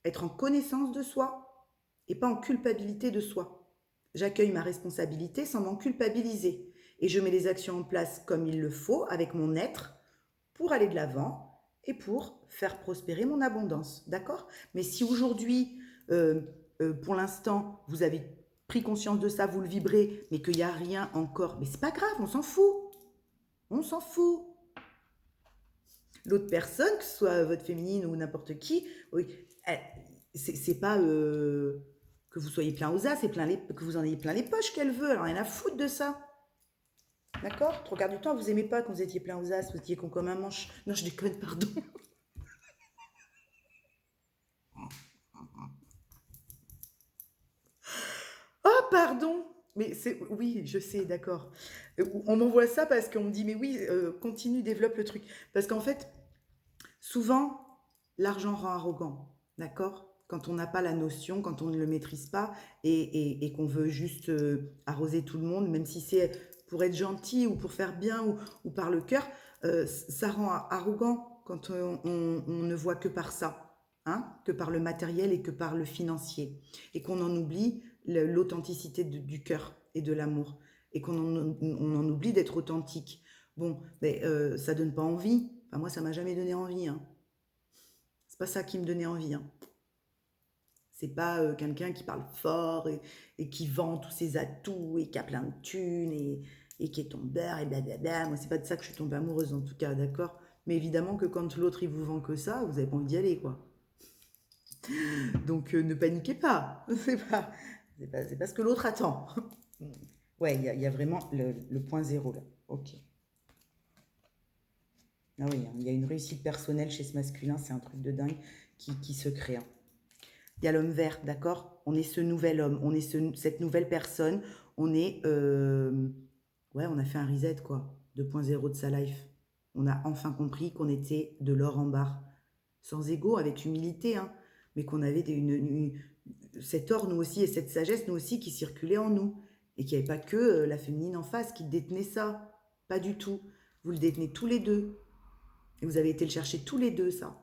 être en connaissance de soi et pas en culpabilité de soi. J'accueille ma responsabilité sans m'en culpabiliser. Et je mets les actions en place comme il le faut, avec mon être, pour aller de l'avant et pour faire prospérer mon abondance. D'accord? Mais si aujourd'hui, pour l'instant, vous avez pris conscience de ça, vous le vibrez, mais qu'il n'y a rien encore, mais c'est pas grave, on s'en fout. On s'en fout. L'autre personne, que ce soit votre féminine ou n'importe qui, oui, c'est pas que vous soyez plein aux as, c'est que vous en ayez plein les poches qu'elle veut. Alors rien à foutre de ça. D'accord? Trois quarts du temps, vous aimez pas quand vous étiez plein aux as, vous étiez con comme un manche. Non, je déconne, pardon. Oh, pardon! Mais c'est. Oui, je sais, d'accord. On m'envoie ça parce qu'on me dit, mais oui, continue, développe le truc. Parce qu'en fait, souvent, l'argent rend arrogant, d'accord? Quand on n'a pas la notion, quand on ne le maîtrise pas et qu'on veut juste arroser tout le monde, même si c'est pour être gentil ou pour faire bien ou par le cœur, ça rend arrogant quand on ne voit que par ça, hein, que par le matériel et que par le financier. Et qu'on en oublie l'authenticité du cœur et de l'amour. Et on en oublie d'être authentique. Bon, mais ça donne pas envie. Enfin, moi, ça m'a jamais donné envie. Hein. C'est pas ça qui me donnait envie. Hein. C'est pas quelqu'un qui parle fort et qui vend tous ses atouts et qui a plein de thunes et qui est tombeur et blablabla. Moi, c'est pas de ça que je suis tombée amoureuse en tout cas, d'accord? Mais évidemment que quand l'autre il vous vend que ça, vous avez pas envie d'y aller, quoi. Donc ne paniquez pas. C'est pas ce que l'autre attend. Ouais, il y a vraiment le point zéro là. Ok. Ah oui, hein, il y a une réussite personnelle chez ce masculin, c'est un truc de dingue qui se crée. Hein. Il y a l'homme vert, d'accord? On est ce nouvel homme, on est cette nouvelle personne, on est... ouais, on a fait un reset, quoi, 2.0 de sa life. On a enfin compris qu'on était de l'or en barre. Sans ego, avec humilité, hein, mais qu'on avait cet or, nous aussi, et cette sagesse, nous aussi, qui circulait en nous. Et qu'il n'y avait pas que la féminine en face qui détenait ça. Pas du tout. Vous le détenez tous les deux. Et vous avez été le chercher tous les deux, ça.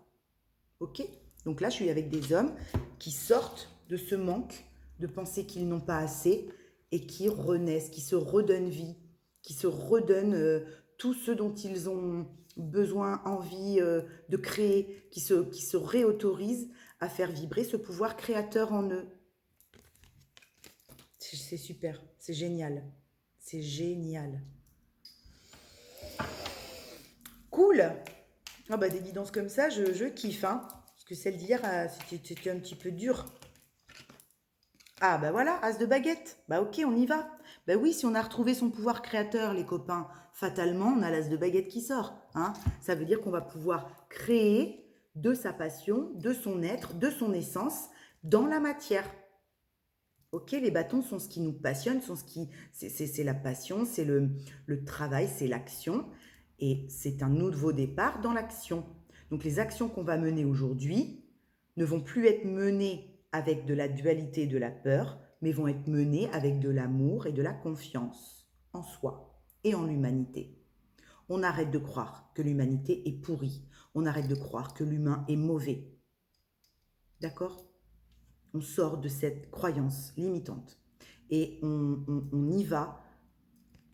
Ok? Donc là, je suis avec des hommes qui sortent de ce manque de penser qu'ils n'ont pas assez et qui renaissent, qui se redonnent vie, qui se redonnent tout ce dont ils ont besoin, envie de créer, qui se réautorisent à faire vibrer ce pouvoir créateur en eux. C'est super, c'est génial. C'est génial. Cool! Ah bah des guidances comme ça, je kiffe, hein. Parce que celle d'hier, c'était un petit peu dur. Ah bah voilà, as de baguette. Bah ok, on y va. Bah oui, si on a retrouvé son pouvoir créateur, les copains, fatalement, on a l'as de baguette qui sort. Hein. Ça veut dire qu'on va pouvoir créer de sa passion, de son être, de son essence, dans la matière. Ok, les bâtons sont ce qui nous passionne, sont ce qui, c'est la passion, c'est le travail, c'est l'action. Et c'est un nouveau départ dans l'action. Donc les actions qu'on va mener aujourd'hui ne vont plus être menées avec de la dualité et de la peur, mais vont être menées avec de l'amour et de la confiance en soi et en l'humanité. On arrête de croire que l'humanité est pourrie. On arrête de croire que l'humain est mauvais. D'accord? On sort de cette croyance limitante et on y va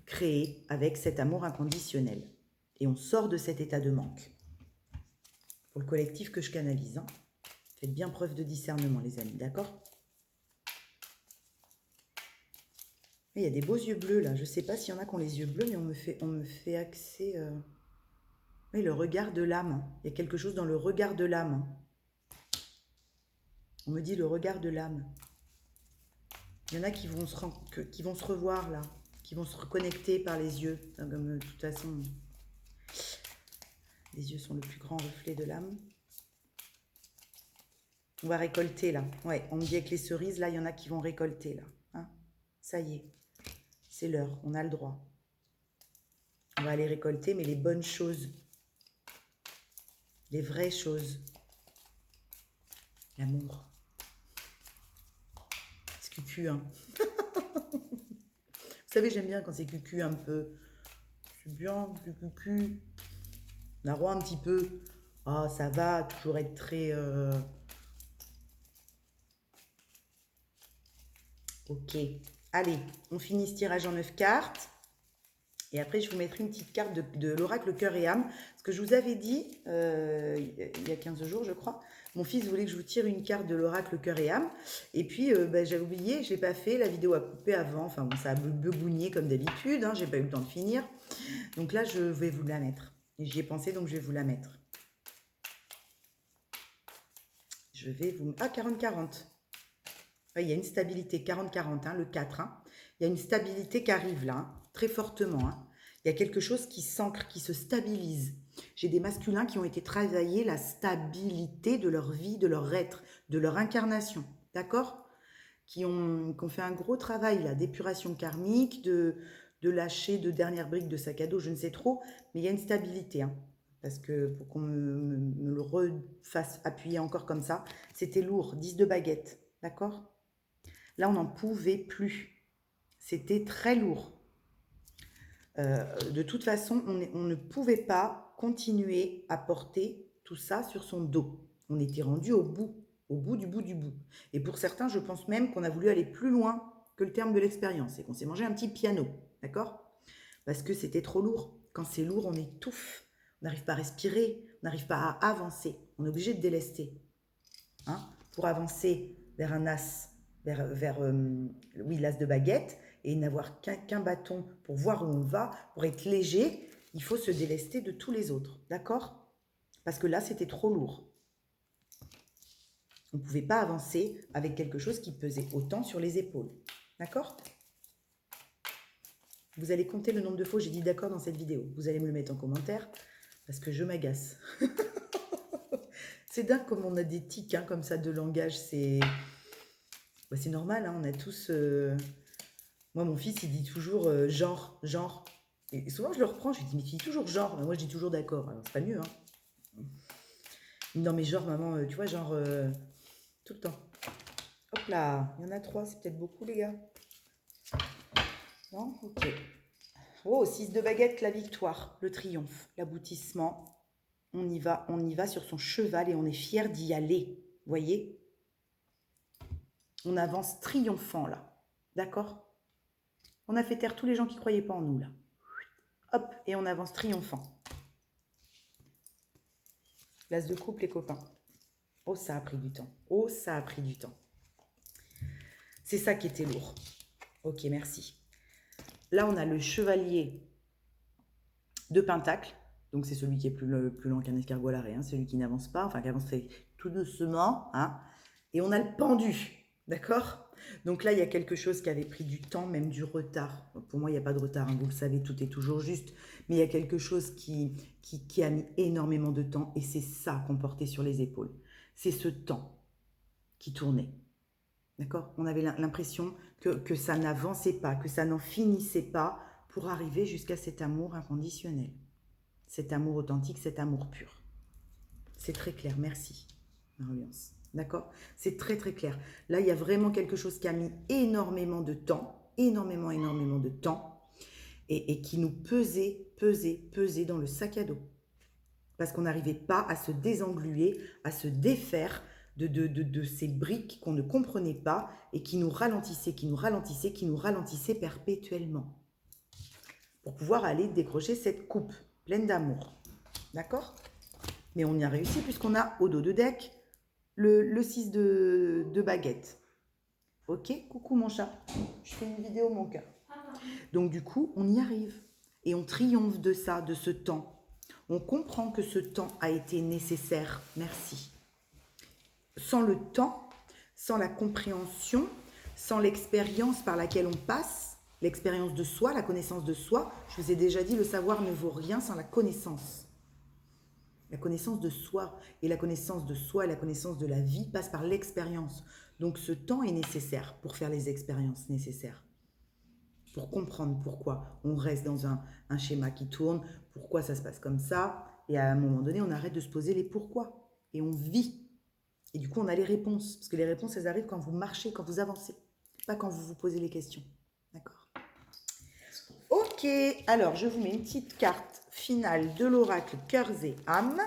créer avec cet amour inconditionnel. Et on sort de cet état de manque. Pour le collectif que je canalise, hein. Faites bien preuve de discernement, les amis, d'accord? Il y a des beaux yeux bleus, là. Je ne sais pas s'il y en a qui ont les yeux bleus, mais on me fait axer... Oui, le regard de l'âme. Il y a quelque chose dans le regard de l'âme. On me dit le regard de l'âme. Il y en a qui vont se revoir, là. Qui vont se reconnecter par les yeux. Comme, de toute façon, les yeux sont le plus grand reflet de l'âme. On va récolter, là. Ouais, on me dit avec les cerises, là, il y en a qui vont récolter, là. Hein, ça y est. C'est l'heure, on a le droit. On va aller récolter, mais les bonnes choses. les vraies choses. L'amour. C'est cucu, hein. Vous savez, j'aime bien quand c'est cucu un peu. C'est bien, du cucu. La roi un petit peu. Ah, ça va toujours être très... Ok. Allez, on finit ce tirage en 9 cartes. Et après, je vous mettrai une petite carte de l'oracle cœur et âme. Ce que je vous avais dit il y a 15 jours, je crois. Mon fils voulait que je vous tire une carte de l'oracle cœur et âme. Et puis, j'avais oublié, je n'ai pas fait. La vidéo a coupé avant. Enfin, bon, ça a begougné comme d'habitude. Hein, je n'ai pas eu le temps de finir. Donc là, je vais vous la mettre. J'y ai pensé, donc je vais vous la mettre. Je vais vous... Ah, 40-40. Ouais, il y a une stabilité, 40-40, hein, le 4. Hein. Il y a une stabilité qui arrive là, hein, très fortement. Hein. Il y a quelque chose qui s'ancre, qui se stabilise. J'ai des masculins qui ont été travaillés la stabilité de leur vie, de leur être, de leur incarnation. D'accord, qui ont fait un gros travail là, d'épuration karmique, de lâcher de dernières briques de sac à dos, je ne sais trop. Mais il y a une stabilité. Hein. Parce que pour qu'on me le refasse appuyer encore comme ça, c'était lourd, 10 de baguette. D'accord. Là, on n'en pouvait plus. C'était très lourd. De toute façon, on ne pouvait pas continuer à porter tout ça sur son dos. On était rendu au bout du bout du bout. Et pour certains, je pense même qu'on a voulu aller plus loin que le terme de l'expérience et qu'on s'est mangé un petit piano, d'accord? Parce que c'était trop lourd. Quand c'est lourd, on étouffe. On n'arrive pas à respirer, on n'arrive pas à avancer. On est obligé de délester. Hein, pour avancer vers un as, vers oui, l'as de baguette, et n'avoir qu'un bâton pour voir où on va, pour être léger, il faut se délester de tous les autres, d'accord? Parce que là, c'était trop lourd. On ne pouvait pas avancer avec quelque chose qui pesait autant sur les épaules, d'accord? Vous allez compter le nombre de fois où j'ai dit d'accord dans cette vidéo. Vous allez me le mettre en commentaire, parce que je m'agace. C'est dingue comme on a des tics, hein, comme ça, de langage, c'est... Bah, c'est normal, hein, on a tous... Moi, mon fils, il dit toujours genre, genre. Et souvent, je le reprends, je lui dis, mais tu dis toujours genre. Mais moi, je dis toujours d'accord. Alors, c'est pas mieux, hein. Non, mais genre, maman, tu vois, genre, tout le temps. Hop là, il y en a 3, c'est peut-être beaucoup, les gars. Non? Ok. Oh, 6 de baguette, la victoire, le triomphe, l'aboutissement. On y va sur son cheval et on est fier d'y aller. Vous voyez? On avance triomphant, là. D'accord? On a fait taire tous les gens qui ne croyaient pas en nous, là. Hop, et on avance triomphant. L'as de coupe, les copains. Oh, ça a pris du temps. Oh, ça a pris du temps. C'est ça qui était lourd. Ok, merci. Là, on a le chevalier de Pentacle. Donc, c'est celui qui est plus lent qu'un escargot à l'arrêt. Hein, celui qui n'avance pas, enfin, qui avance tout doucement. Hein. Et on a le pendu. D'accord? Donc là, il y a quelque chose qui avait pris du temps, même du retard. Pour moi, il n'y a pas de retard. Hein, vous le savez, tout est toujours juste. Mais il y a quelque chose qui a mis énormément de temps. Et c'est ça qu'on portait sur les épaules. C'est ce temps qui tournait. D'accord? On avait l'impression que ça n'avançait pas, que ça n'en finissait pas pour arriver jusqu'à cet amour inconditionnel. Cet amour authentique, cet amour pur. C'est très clair, merci, Marie-Lance. D'accord? C'est très très clair. Là, il y a vraiment quelque chose qui a mis énormément de temps, énormément de temps, et qui nous pesait dans le sac à dos. Parce qu'on n'arrivait pas à se désengluer, à se défaire de ces briques qu'on ne comprenait pas et qui nous ralentissaient perpétuellement. Pour pouvoir aller décrocher cette coupe pleine d'amour. D'accord? Mais on y a réussi puisqu'on a au dos de deck le 6 de baguette. Ok? Coucou mon chat. Je fais une vidéo mon cœur. Donc du coup, on y arrive. Et on triomphe de ça, de ce temps. On comprend que ce temps a été nécessaire. Merci. Sans le temps, sans la compréhension, sans l'expérience par laquelle on passe, l'expérience de soi, la connaissance de soi, je vous ai déjà dit, le savoir ne vaut rien sans la connaissance. La connaissance de soi et la connaissance de soi et la connaissance de la vie passe par l'expérience. Donc ce temps est nécessaire pour faire les expériences nécessaires. Pour comprendre pourquoi on reste dans un schéma qui tourne, pourquoi ça se passe comme ça, Et à un moment donné, on arrête de se poser les pourquoi. Et on vit. Et du coup, on a les réponses. Parce que les réponses, elles arrivent quand vous marchez, quand vous avancez. Pas quand vous vous posez les questions. D'accord? Ok. Alors, je vous mets une petite carte finale de l'oracle Cœurs et âmes.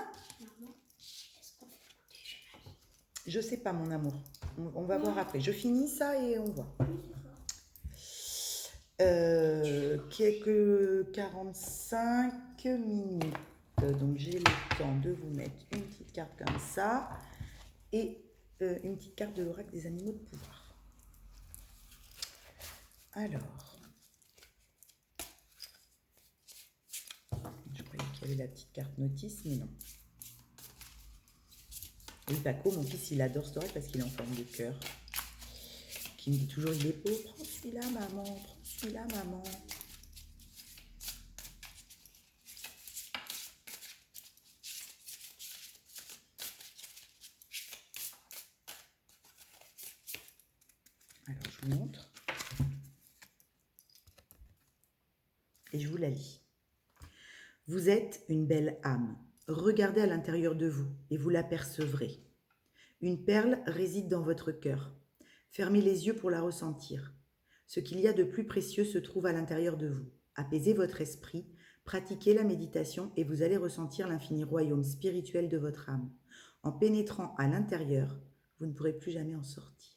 Je sais pas, mon amour. On va voir après. Je finis ça et on voit. Quelques 45 minutes. Donc, j'ai le temps de vous mettre une petite carte comme ça. Et une petite carte de l'oracle des animaux de pouvoir. Alors, je croyais qu'il y avait la petite carte notice, mais non. Oui, Paco, mon fils, il adore cet oracle parce qu'il est en forme de cœur. Qui me dit toujours, il est beau, prends celui-là, maman, prends celui-là, maman. Alors, je vous montre. Et je vous la lis. Vous êtes une belle âme. Regardez à l'intérieur de vous et vous l'apercevrez. Une perle réside dans votre cœur. Fermez les yeux pour la ressentir. Ce qu'il y a de plus précieux se trouve à l'intérieur de vous. Apaisez votre esprit, pratiquez la méditation et vous allez ressentir l'infini royaume spirituel de votre âme. En pénétrant à l'intérieur, vous ne pourrez plus jamais en sortir.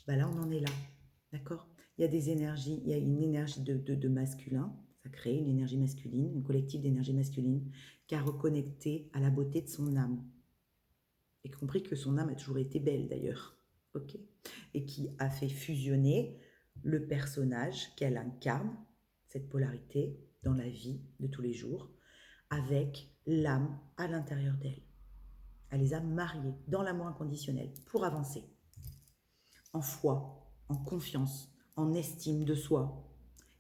Là, on en est là, d'accord? Il y a des énergies, il y a une énergie de masculin, ça crée une énergie masculine, un collectif d'énergie masculine qui a reconnecté à la beauté de son âme. Et compris que son âme a toujours été belle d'ailleurs, ok? Et qui a fait fusionner le personnage qu'elle incarne, cette polarité dans la vie de tous les jours, avec l'âme à l'intérieur d'elle. Elle les a mariés dans l'amour inconditionnel pour avancer. En foi, en confiance, en estime de soi.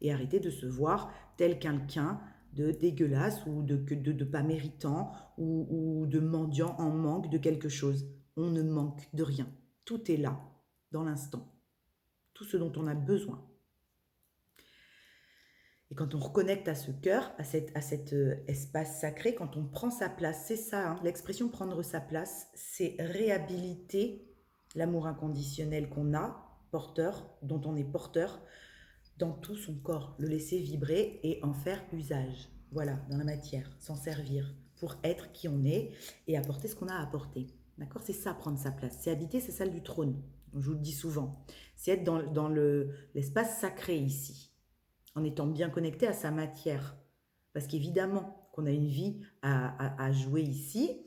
Et arrêter de se voir tel quelqu'un de dégueulasse ou de pas méritant ou de mendiant en manque de quelque chose. On ne manque de rien. Tout est là, dans l'instant. Tout ce dont on a besoin. Et quand on reconnecte à ce cœur, à cet espace sacré, quand on prend sa place, c'est ça, hein, l'expression prendre sa place, c'est réhabiliter l'amour inconditionnel qu'on a, porteur, dont on est porteur, dans tout son corps, le laisser vibrer et en faire usage. Voilà, dans la matière, s'en servir pour être qui on est et apporter ce qu'on a à apporter. D'accord? C'est ça, prendre sa place. C'est habiter sa salle du trône. Je vous le dis souvent. C'est être dans l'espace sacré ici, en étant bien connecté à sa matière. Parce qu'évidemment qu'on a une vie à jouer ici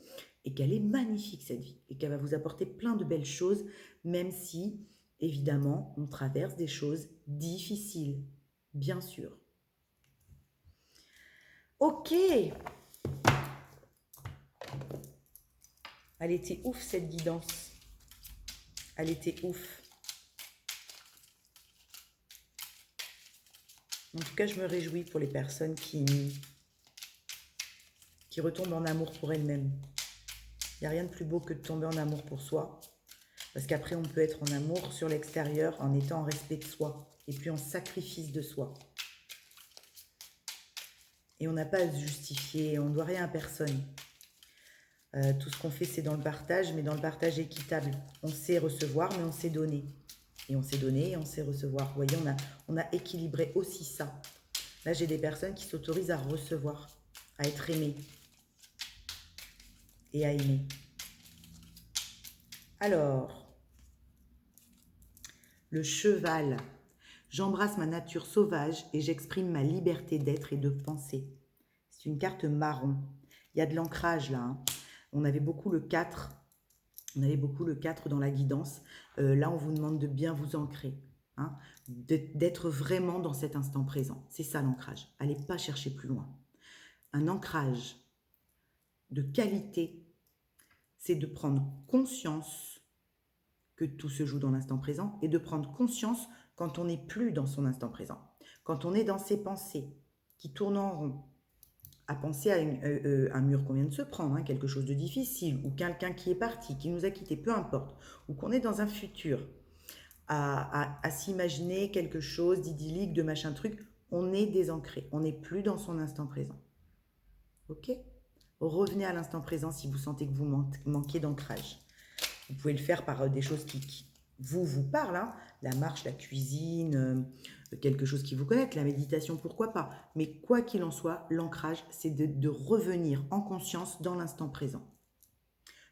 et qu'elle est magnifique cette vie et qu'elle va vous apporter plein de belles choses, même si évidemment on traverse des choses difficiles, bien sûr. Ok. Elle était ouf cette guidance. Elle était ouf. En tout cas, je me réjouis pour les personnes qui retombent en amour pour elles-mêmes. Il n'y a rien de plus beau que de tomber en amour pour soi. Parce qu'après, on peut être en amour sur l'extérieur en étant en respect de soi. Et puis en sacrifice de soi. Et on n'a pas à se justifier. On ne doit rien à personne. Tout ce qu'on fait, c'est dans le partage, mais dans le partage équitable. On sait recevoir, mais on sait donner. Et on sait donner et on sait recevoir. Vous voyez, on a équilibré aussi ça. Là, j'ai des personnes qui s'autorisent à recevoir, à être aimées et à aimer. Alors, le cheval. J'embrasse ma nature sauvage et j'exprime ma liberté d'être et de penser. C'est une carte marron. Il y a de l'ancrage là. Hein. On avait beaucoup le 4. On avait beaucoup le 4 dans la guidance. Là, on vous demande de bien vous ancrer. Hein, d'être vraiment dans cet instant présent. C'est ça l'ancrage. Allez pas chercher plus loin. Un ancrage de qualité, c'est de prendre conscience que tout se joue dans l'instant présent et de prendre conscience quand on n'est plus dans son instant présent. Quand on est dans ses pensées qui tournent en rond, à penser à un mur qu'on vient de se prendre, hein, quelque chose de difficile, ou quelqu'un qui est parti, qui nous a quittés, peu importe, ou qu'on est dans un futur, à s'imaginer quelque chose d'idyllique, de machin truc, on est désancré, on n'est plus dans son instant présent. ok? Revenez à l'instant présent si vous sentez que vous manquez d'ancrage. Vous pouvez le faire par des choses qui vous parlent, hein. La marche, la cuisine, quelque chose qui vous connecte, la méditation, pourquoi pas. Mais quoi qu'il en soit, l'ancrage, c'est de revenir en conscience dans l'instant présent.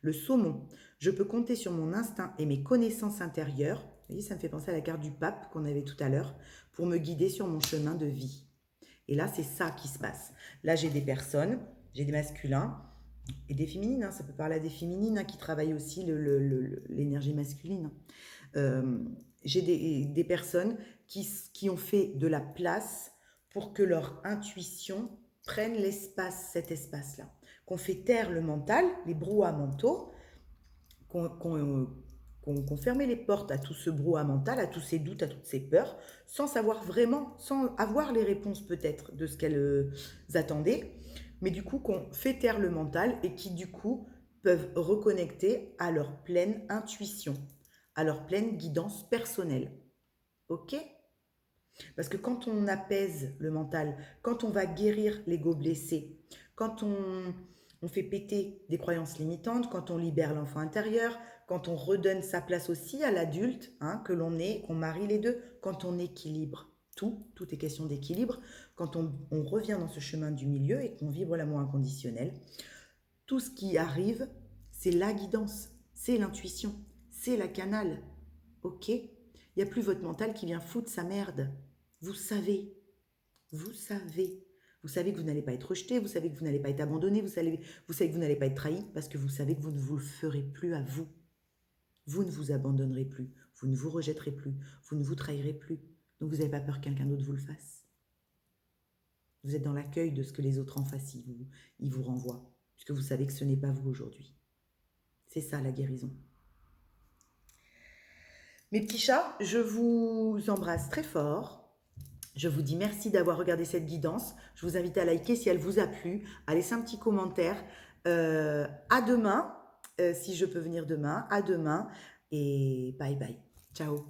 Le saumon, je peux compter sur mon instinct et mes connaissances intérieures. Vous voyez, ça me fait penser à la carte du pape qu'on avait tout à l'heure, pour me guider sur mon chemin de vie. Et là, c'est ça qui se passe. Là, j'ai des personnes, j'ai des masculins et des féminines. Hein, ça peut parler à des féminines, hein, qui travaillent aussi l'énergie masculine. J'ai des personnes qui ont fait de la place pour que leur intuition prenne l'espace, cet espace-là. Qu'on fait taire le mental, les brouhahas mentaux, qu'on fermait les portes à tout ce brouhaha mental, à tous ces doutes, à toutes ces peurs, sans savoir vraiment, sans avoir les réponses peut-être de ce qu'elles attendaient, mais du coup qu'on fait taire le mental et qui du coup peuvent reconnecter à leur pleine intuition, à leur pleine guidance personnelle. Ok? Parce que quand on apaise le mental, quand on va guérir l'ego blessé, quand on fait péter des croyances limitantes, quand on libère l'enfant intérieur, quand on redonne sa place aussi à l'adulte, hein, que l'on est, qu'on marie les deux, quand on équilibre tout est question d'équilibre, quand on revient dans ce chemin du milieu et qu'on vibre l'amour inconditionnel, tout ce qui arrive, c'est la guidance, c'est l'intuition, c'est la canale. Ok? Il n'y a plus votre mental qui vient foutre sa merde. Vous savez, vous savez. Vous savez que vous n'allez pas être rejeté, vous savez que vous n'allez pas être abandonné, vous savez que vous n'allez pas être trahi, parce que vous savez que vous ne vous le ferez plus à vous. Vous ne vous abandonnerez plus, vous ne vous rejetterez plus, vous ne vous trahirez plus. Donc vous n'avez pas peur que quelqu'un d'autre vous le fasse. Vous êtes dans l'accueil de ce que les autres en fassent, ils vous renvoient, puisque vous savez que ce n'est pas vous aujourd'hui. C'est ça la guérison. Mes petits chats, je vous embrasse très fort. Je vous dis merci d'avoir regardé cette guidance. Je vous invite à liker si elle vous a plu, à laisser un petit commentaire. À demain, si je peux venir demain. À demain et bye bye. Ciao.